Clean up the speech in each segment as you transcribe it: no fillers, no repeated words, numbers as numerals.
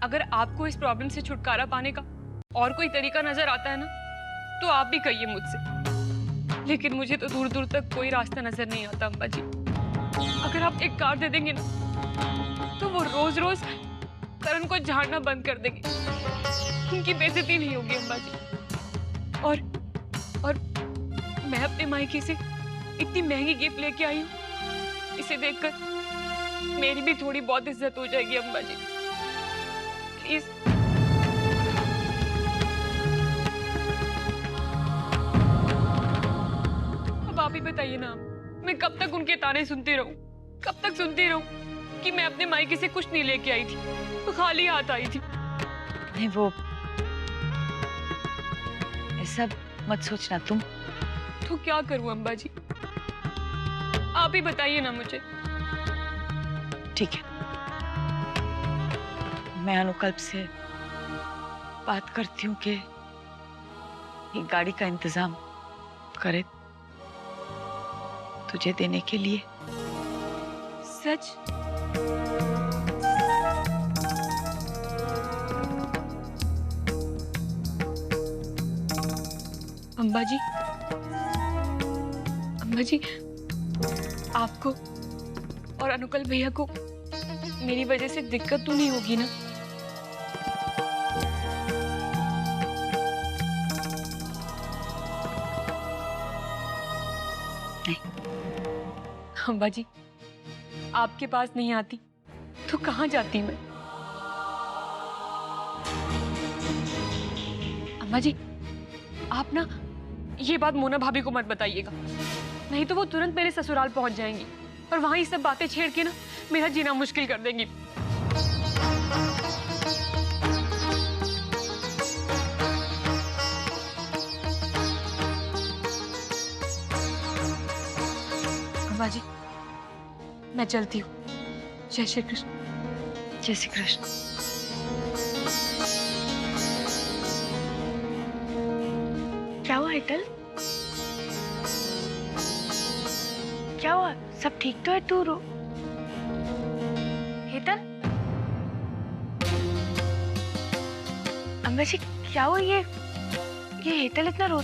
अगर आपको इस प्रॉब्लम से छुटकारा पाने का और कोई तरीका नजर आता है ना, तो आप भी कहिए मुझसे। लेकिन मुझे तो दूर दूर तक कोई रास्ता नजर नहीं आता अम्बा जी। अगर आप एक कार दे देंगे ना, तो वो रोज रोज करण को झाड़ना बंद कर देंगे। उनकी बेइज्जती नहीं होगी अम्बा जी। और मैं अपने मायके से इतनी महंगी गिफ्ट लेके आई हूँ, इसे देखकर मेरी भी थोड़ी बहुत इज्जत हो जाएगी अम्बा जी। प्लीज। अब आप ही बताइए ना, मैं कब तक उनके ताने सुनती रहूं? कब तक सुनती रहूं कि मैं अपने मायके से कुछ नहीं लेके आई थी, तो खाली हाथ आई थी? नहीं, वो ऐसा मत सोचना तुम। तो क्या करूं अम्बा जी? आप ही बताइए ना मुझे। ठीक है, मैं अनुकल्प से बात करती हूँ कि ये गाड़ी का इंतजाम करे तुझे देने के लिए। सच? अम्बा जी, अम्बा जी, आपको और अनुकल भैया को मेरी वजह से दिक्कत तो नहीं होगी ना? नहीं। अम्बा जी, आपके पास नहीं आती तो कहाँ जाती मैं? अम्बा जी, आप ना ये बात मोना भाभी को मत बताइएगा, नहीं तो वो तुरंत मेरे ससुराल पहुंच जाएंगी और वहां ये सब बातें छेड़ के ना मेरा जीना मुश्किल कर देंगी। अम्बा जी, मैं चलती हूँ। जय श्री कृष्ण। जय श्री कृष्ण। क्या हुआ हेतल? क्या हुआ? सब ठीक तो है? तू रो हेतल? अम्बा जी, क्या हुआ? ये हेतल इतना रो।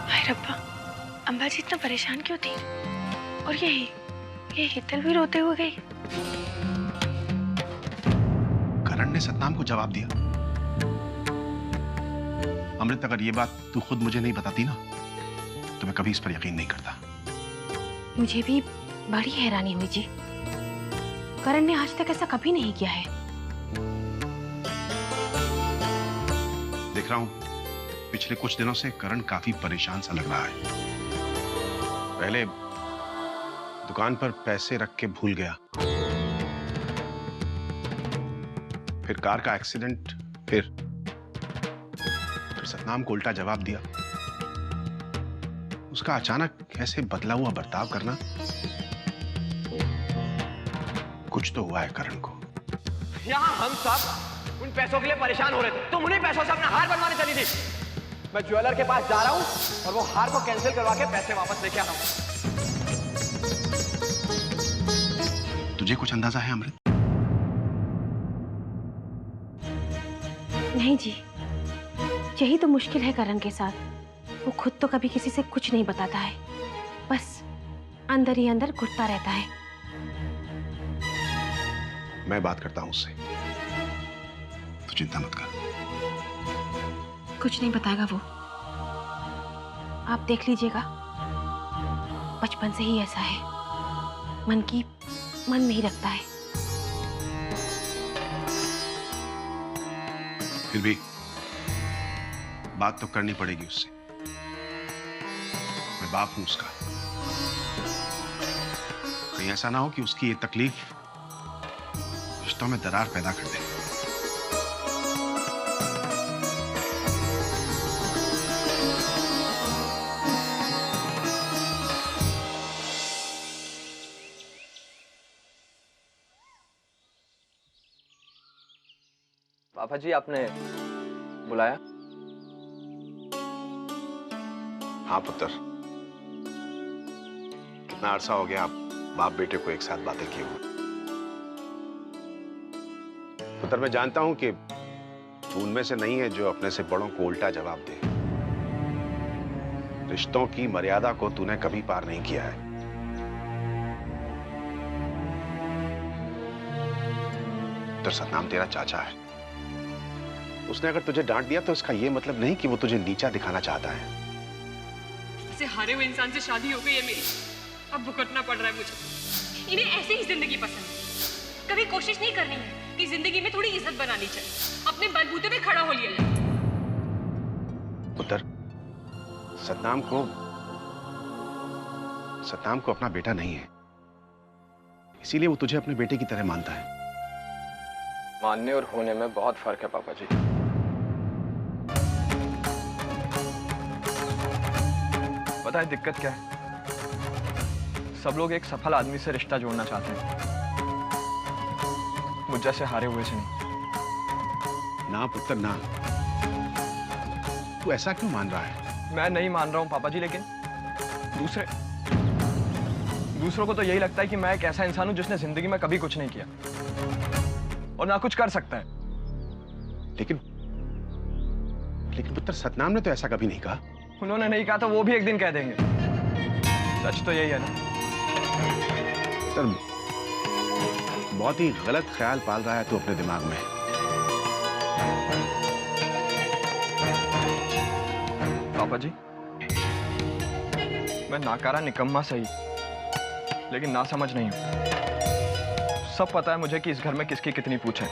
हाय रब्बा, अम्बा जी इतना परेशान क्यों थी? और ये हेतल भी रोते हुए गई। करण ने सतनाम को जवाब दिया। अमृत, अगर ये बात तू खुद मुझे नहीं बताती ना, तो मैं कभी इस पर यकीन नहीं करता। मुझे भी बड़ी हैरानी हुई जी। करण ने आज तक ऐसा कभी नहीं किया है। देख रहा हूं पिछले कुछ दिनों से करण काफी परेशान सा लग रहा है। पहले दुकान पर पैसे रख के भूल गया, फिर कार का एक्सीडेंट, फिर सतनाम को उल्टा जवाब दिया। उसका अचानक ऐसे बदला हुआ बर्ताव करना, कुछ तो हुआ है करण को। यहाँ हम सब उन पैसों के लिए परेशान हो रहे थे, तुम उन्हीं पैसों से अपना हार बनवाने चली थी। मैं ज्वेलर के पास जा रहा हूँ और वो हार को कैंसिल करवा के पैसे वापस लेके आ रहा हूँ। तुझे कुछ अंदाजा है अमृत? नहीं जी, यही तो मुश्किल है करण के साथ। वो खुद तो कभी किसी से कुछ नहीं बताता है, बस अंदर ही अंदर घुटता रहता है। मैं बात करता हूं उससे, तू चिंता मत कर। कुछ नहीं बताएगा वो, आप देख लीजिएगा। बचपन से ही ऐसा है, मन में ही रखता है। फिर भी बात तो करनी पड़ेगी उससे। मैं बाप हूं उसका। कहीं ऐसा ना हो कि उसकी ये तकलीफ रिश्तों में दरार पैदा कर दे। पापा जी, आपने बुलाया? हाँ पुत्र, कितना अरसा हो गया आप बाप बेटे को एक साथ बातें किए हुए। पुत्र, मैं जानता हूं कि तू उनमें से नहीं है जो अपने से बड़ों को उल्टा जवाब दे। रिश्तों की मर्यादा को तूने कभी पार नहीं किया है। पुत्र, सतनाम तेरा चाचा है। उसने अगर तुझे डांट दिया तो इसका यह मतलब नहीं कि वो तुझे नीचा दिखाना चाहता है। ऐसे हारे हुए इंसान से शादी हो गई है मेरी, अब भुगतना पड़ रहा है मुझे। इन्हें ऐसे ही जिंदगी पसंद है। कभी कोशिश नहीं करनी है कि जिंदगी में थोड़ी इज्जत बनानी चाहिए, अपने बलबूते पे खड़ा हो लिया जाए। पुत्र, सतनाम को अपना बेटा नहीं है, इसीलिए वो तुझे अपने बेटे की तरह मानता है। मानने और होने में बहुत फर्क है पापा जी। पता है दिक्कत क्या है? सब लोग एक सफल आदमी से रिश्ता जोड़ना चाहते हैं, मुझ जैसे हारे हुए से नहीं। ना पुत्र ना, तू ऐसा क्यों मान रहा है? मैं नहीं मान रहा हूं पापा जी, लेकिन दूसरों को तो यही लगता है कि मैं एक ऐसा इंसान हूं जिसने जिंदगी में कभी कुछ नहीं किया और ना कुछ कर सकता है। लेकिन पुत्र, सतनाम ने तो ऐसा कभी नहीं कहा। उन्होंने नहीं कहा तो वो भी एक दिन कह देंगे। सच तो यही है ना? सर, बहुत ही गलत ख्याल पाल रहा है तू अपने दिमाग में। पापा जी, मैं नाकारा निकम्मा सही, लेकिन ना समझ नहीं हूं। सब पता है मुझे कि इस घर में किसकी कितनी पूछ है।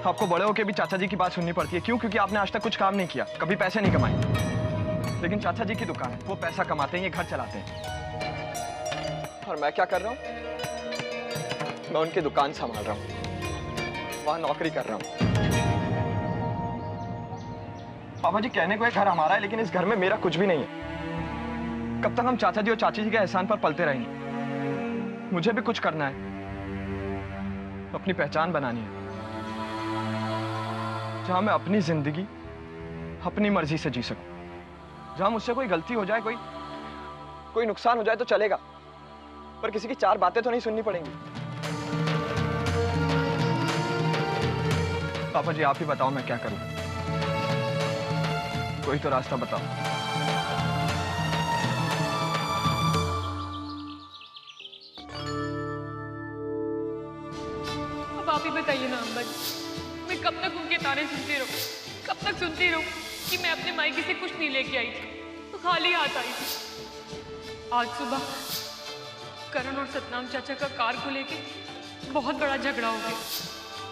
आपको बड़े होके भी चाचा जी की बात सुननी पड़ती है। क्यों? क्योंकि आपने आज तक कुछ काम नहीं किया, कभी पैसे नहीं कमाए। लेकिन चाचा जी की दुकान है, वो पैसा कमाते हैं, ये घर चलाते हैं। और मैं क्या कर रहा हूं? मैं उनकी दुकान संभाल रहा हूं, वहां नौकरी कर रहा हूं। पापा जी, कहने को एक घर हमारा है, लेकिन इस घर में मेरा कुछ भी नहीं है। कब तक हम चाचा जी और चाची जी के एहसान पर पलते रहेंगे? मुझे भी कुछ करना है, अपनी पहचान बनानी है, जहां मैं अपनी जिंदगी अपनी मर्जी से जी सकूं। जहां मुझसे कोई गलती हो जाए, कोई नुकसान हो जाए तो चलेगा, पर किसी की चार बातें तो नहीं सुननी पड़ेंगी। पापा जी, आप ही बताओ मैं क्या करूं? कोई तो रास्ता बताओ। अब आप ही बताइए ना अम्बा जी, मैं कब तक उनके ताने सुनती रहूं? कब तक सुनती रहूं कि मैं अपने मायके से कुछ नहीं लेके आई थी, तो खाली हाथ आई थी। आज सुबह करण और सतनाम चाचा का कार को लेके बहुत बड़ा झगड़ा हो गया।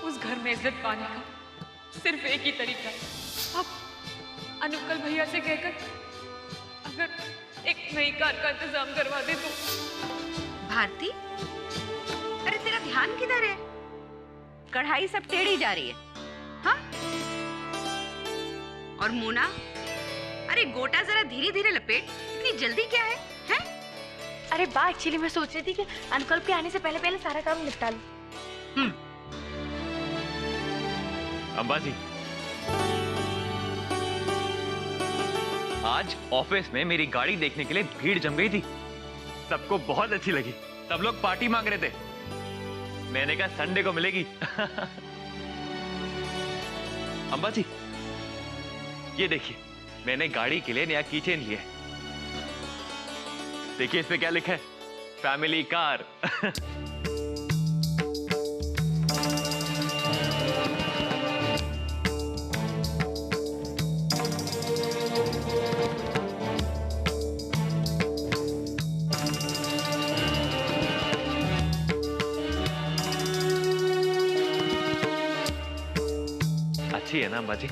उस घर में इज्जत पाने का सिर्फ एक ही तरीका है, आप अनुकल भैया से कहकर अगर एक नई कार का इंतजाम करवा दे तो। भारती, अरे तेरा ध्यान किधर है? कढ़ाई सब टेढ़ी जा रही है। हाँ? और मोना, अरे गोटा जरा धीरे धीरे लपेट, इतनी जल्दी क्या है? हैं? अरे बा, एक्चुअली मैं सोच रही थी कि अंकल के आने से पहले पहले सारा काम निपटा लूं। अम्बा जी, आज ऑफिस में मेरी गाड़ी देखने के लिए भीड़ जम गई थी। सबको बहुत अच्छी लगी, सब लोग पार्टी मांग रहे थे। मैंने कहा संडे को मिलेगी। अम्बा जी, ये देखिए, मैंने गाड़ी के लिए नया कीचेन लिया है। देखिए इस पे क्या लिखा है, फैमिली कार। अच्छी है ना अम्बा जी?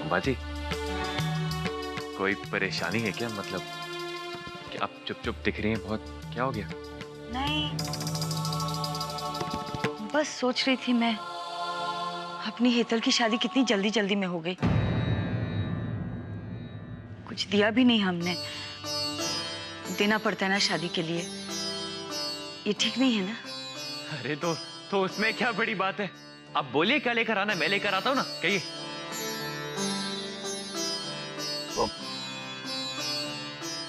अम्बा जी, कोई परेशानी है क्या? मतलब कि आप चुप चुप दिख रही हैं बहुत, क्या हो गया? नहीं, बस सोच रही थी मैं, अपनी हेतल की शादी कितनी जल्दी जल्दी में हो गई। कुछ दिया भी नहीं हमने, देना पड़ता है ना शादी के लिए, ये ठीक नहीं है ना? अरे तो उसमें क्या बड़ी बात है? आप बोलिए क्या लेकर आना, मैं लेकर आता हूँ ना, कहिए।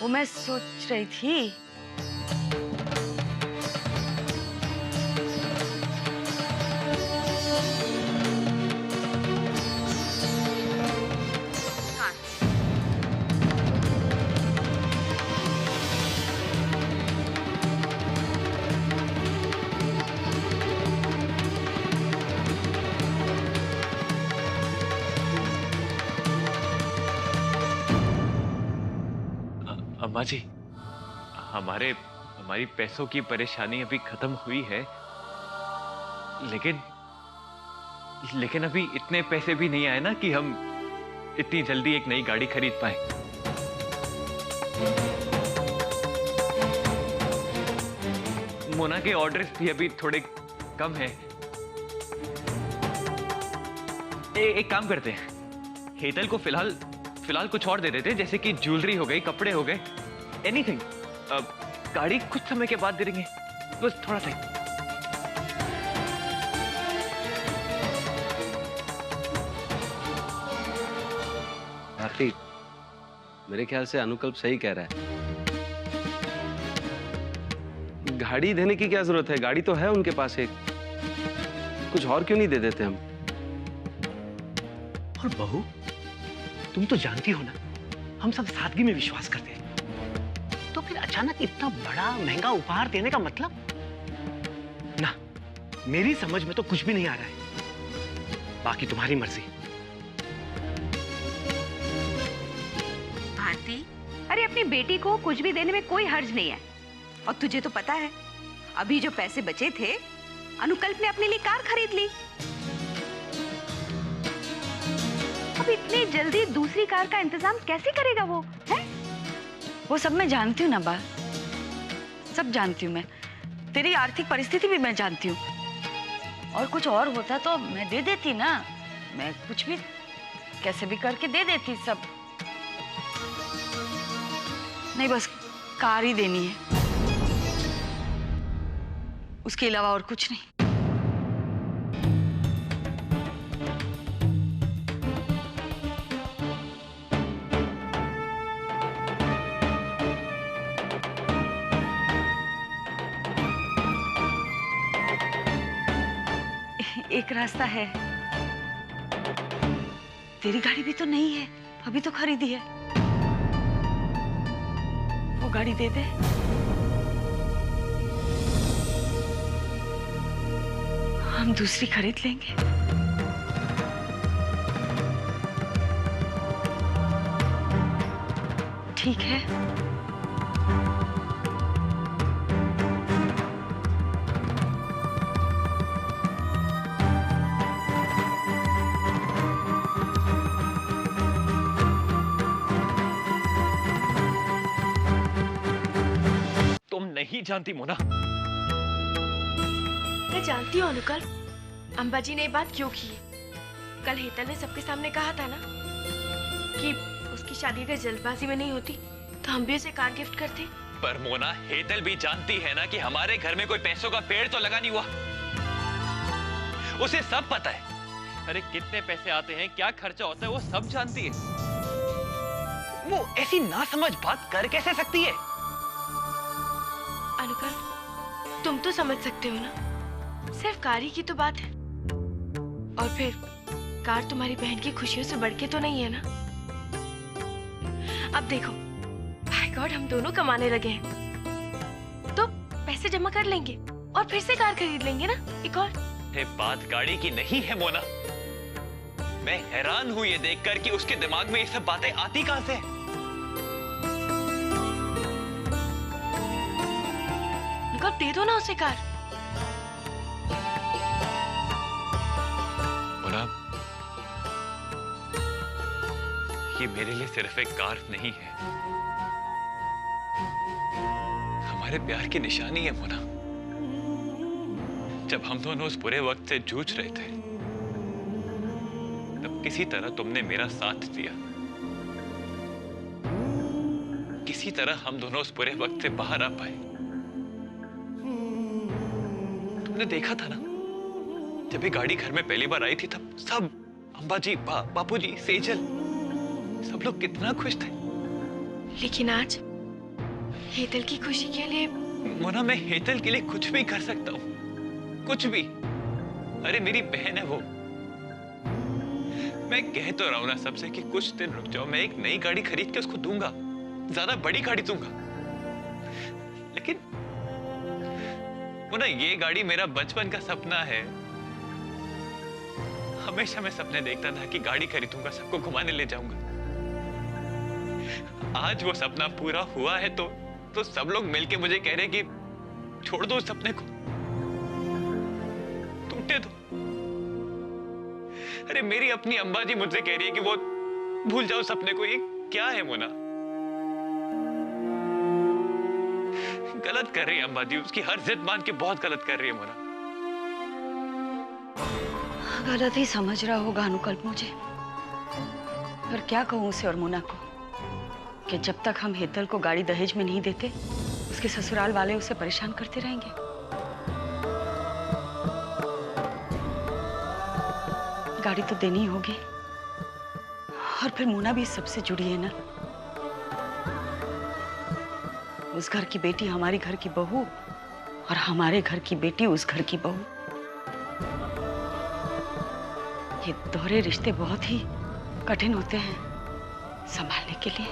वो मैं सोच रही थी अम्मा जी, हमारी पैसों की परेशानी अभी खत्म हुई है, लेकिन अभी इतने पैसे भी नहीं आए ना कि हम इतनी जल्दी एक नई गाड़ी खरीद पाए। मोना के ऑर्डर्स भी अभी थोड़े कम हैं। एक काम करते हैं, हेतल को फिलहाल कुछ और दे देते हैं, जैसे कि ज्वेलरी हो गई, कपड़े हो गए, एनीथिंग। गाड़ी कुछ समय के बाद दे देंगे, बस थोड़ा सा। भारती, मेरे ख्याल से अनुकल्प सही कह रहा है। गाड़ी देने की क्या जरूरत है, गाड़ी तो है उनके पास एक। कुछ और क्यों नहीं दे देते हम? और बहू, तुम तो जानती हो ना, हम सब सादगी में विश्वास करते हैं, तो फिर अचानक इतना बड़ा महंगा उपहार देने का मतलब? ना, मेरी समझ में तो कुछ भी नहीं आ रहा है। बाकी तुम्हारी मर्जी। भारती, अरे अपनी बेटी को कुछ भी देने में कोई हर्ज नहीं है। और तुझे तो पता है, अभी जो पैसे बचे थे, अनुकल्प ने अपने लिए कार खरीद ली। अब इतनी जल्दी दूसरी कार का इंतजाम कैसे करेगा वो, है? वो सब मैं जानती हूँ ना बा, सब जानती हूँ मैं। तेरी आर्थिक परिस्थिति भी मैं जानती हूँ। और कुछ और होता तो मैं दे देती ना, मैं कुछ भी कैसे भी करके दे देती सब। नहीं, बस कार ही देनी है, उसके अलावा और कुछ नहीं। एक रास्ता है, तेरी गाड़ी भी तो नहीं है, अभी तो खरीदी है, वो गाड़ी दे दे। हम दूसरी खरीद लेंगे। ठीक है? तुम नहीं जानती मोना। मैं जानती हूँ अनुकल्प, अंबाजी ने ये बात क्यों की है। कल हेतल ने सबके सामने कहा था ना कि उसकी शादी अगर जल्दबाजी में नहीं होती तो हम भी उसे कार गिफ्ट करते। पर मोना, हेतल भी जानती है ना कि हमारे घर में कोई पैसों का पेड़ तो लगा नहीं हुआ। उसे सब पता है, अरे कितने पैसे आते हैं, क्या खर्चा होता है, वो सब जानती है। वो ऐसी नासमझ बात कर कैसे सकती है? अनुकल्प, तुम तो समझ सकते हो ना, सिर्फ कार ही की तो बात है। और फिर कार तुम्हारी बहन की खुशियों से बढ़ के तो नहीं है ना। अब देखो, बाय गॉड, हम दोनों कमाने लगे हैं, तो पैसे जमा कर लेंगे और फिर से कार खरीद लेंगे ना, एक और। ये बात गाड़ी की नहीं है मोना। मैं हैरान हूं ये देखकर कि उसके दिमाग में ये सब बातें आती कहां से। अनुकल्प, दे दो ना उसे कार। मोना, ये मेरे लिए सिर्फ एक कार नहीं है, हमारे प्यार की निशानी है मोना। जब हम दोनों उस बुरे वक्त से जूझ रहे थे, तब किसी तरह तुमने मेरा साथ दिया। किसी तरह हम दोनों उस बुरे वक्त से बाहर आ पाए। तुमने देखा था ना, जब ये गाड़ी घर में पहली बार आई थी तब सब अंबाजी, बापूजी, सेजल, सब लोग कितना खुश थे। लेकिन आज हेतल की खुशी के लिए मोना, मैं हेतल के लिए कुछ भी कर सकता हूँ, कुछ भी। अरे मेरी बहन है वो। मैं कह तो रहा हूं ना सबसे कि कुछ दिन रुक जाओ, मैं एक नई गाड़ी खरीद के उसको दूंगा, ज्यादा बड़ी गाड़ी दूंगा। लेकिन मोना, ये गाड़ी मेरा बचपन का सपना है। हमेशा मैं सपने देखता था कि गाड़ी खरीदूंगा, सबको घुमाने ले जाऊंगा। आज वो सपना पूरा हुआ है तो सब लोग मिलके मुझे कह रहे कि छोड़ दो उस सपने को, टूटे दो। अरे मेरी अपनी अंबाजी मुझसे कह रही है कि वो भूल जाओ सपने को। ये क्या है मोना? गलत कर रही है अंबाजी, उसकी हर जिद मान के बहुत गलत कर रही है मोना। गलत ही समझ रहा होगा अनुकल्प मुझे, पर क्या कहूं उसे और मोना को कि जब तक हम हेतल को गाड़ी दहेज में नहीं देते, उसके ससुराल वाले उसे परेशान करते रहेंगे। गाड़ी तो देनी होगी, और फिर मोना भी सबसे जुड़ी है ना। उस घर की बेटी हमारी घर की बहू, और हमारे घर की बेटी उस घर की बहू। ये दोहरे रिश्ते बहुत ही कठिन होते हैं संभालने के लिए।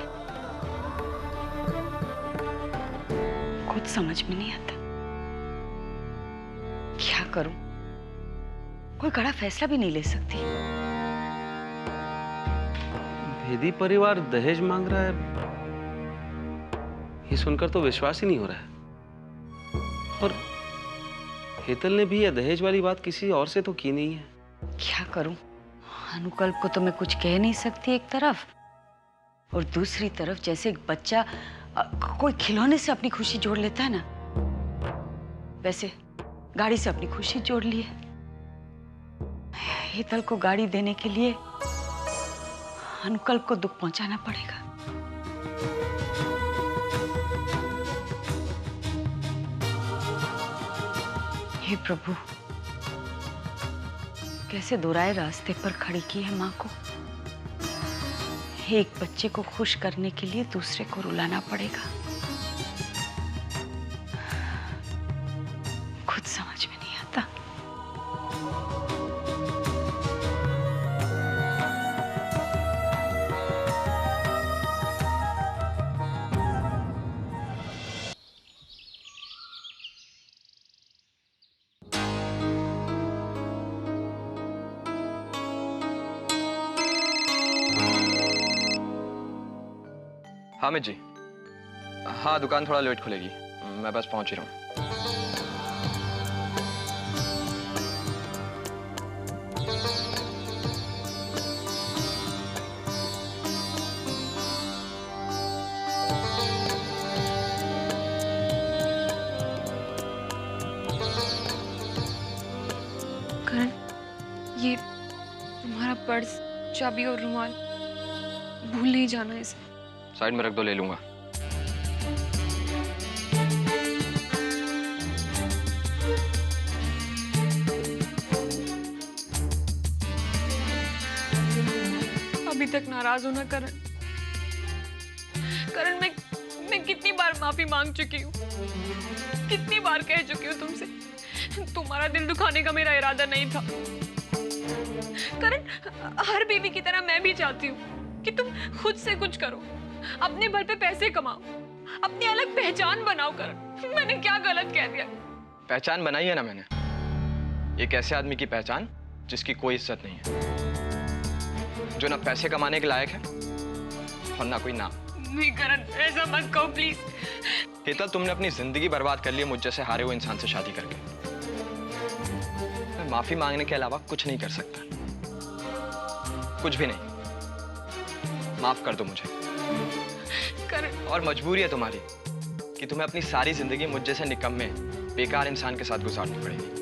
खुद समझ में नहीं आता क्या करूं, कोई कड़ा फैसला भी नहीं ले सकती। भेदी परिवार दहेज मांग रहा है, ये सुनकर तो विश्वास ही नहीं हो रहा है। और हेतल ने भी यह दहेज वाली बात किसी और से तो की नहीं है। क्या करूं, अनुकल्प को तो मैं कुछ कह नहीं सकती एक तरफ, और दूसरी तरफ जैसे एक बच्चा कोई खिलौने से अपनी खुशी जोड़ लेता है ना, वैसे गाड़ी से अपनी खुशी जोड़ ली है। हेतल को गाड़ी देने के लिए अनुकल्प को दुख पहुंचाना पड़ेगा। हे प्रभु, कैसे दोराए रास्ते पर खड़ी की है माँ को। एक बच्चे को खुश करने के लिए दूसरे को रुलाना पड़ेगा। खुद समझ में नहीं आता। हामिद जी, हाँ दुकान थोड़ा लेट खुलेगी, मैं बस पहुंच ही रहा हूँ। करण, ये तुम्हारा पर्स, चाबी और रुमाल भूल नहीं जाना इसे। साइड में रख दो, ले लूंगा। अभी तक नाराज हो ना करण। करण, मैं कितनी बार माफी मांग चुकी हूँ, कितनी बार कह चुकी हूँ तुमसे, तुम्हारा दिल दुखाने का मेरा इरादा नहीं था। करण, हर बीवी की तरह मैं भी चाहती हूँ कि तुम खुद से कुछ करो, अपने बल पे पैसे कमाओ, अपनी अलग पहचान बनाओ। करण, मैंने क्या गलत कह दिया? पहचान बनाई है ना मैंने, एक ऐसे आदमी की पहचान जिसकी कोई इज्जत नहीं है, जो ना पैसे कमाने के लायक है और ना कोई नाम। नहीं करण, ऐसा मत कहो प्लीज। हेतल, तुमने अपनी जिंदगी बर्बाद कर ली मुझ जैसे हारे हुए इंसान से शादी करके। मैं माफी मांगने के अलावा कुछ नहीं कर सकता, कुछ भी नहीं। माफ कर दो मुझे। करण, और मजबूरी है तुम्हारी कि तुम्हें अपनी सारी जिंदगी मुझ जैसे निकम्मे बेकार इंसान के साथ गुजारनी पड़ेगी।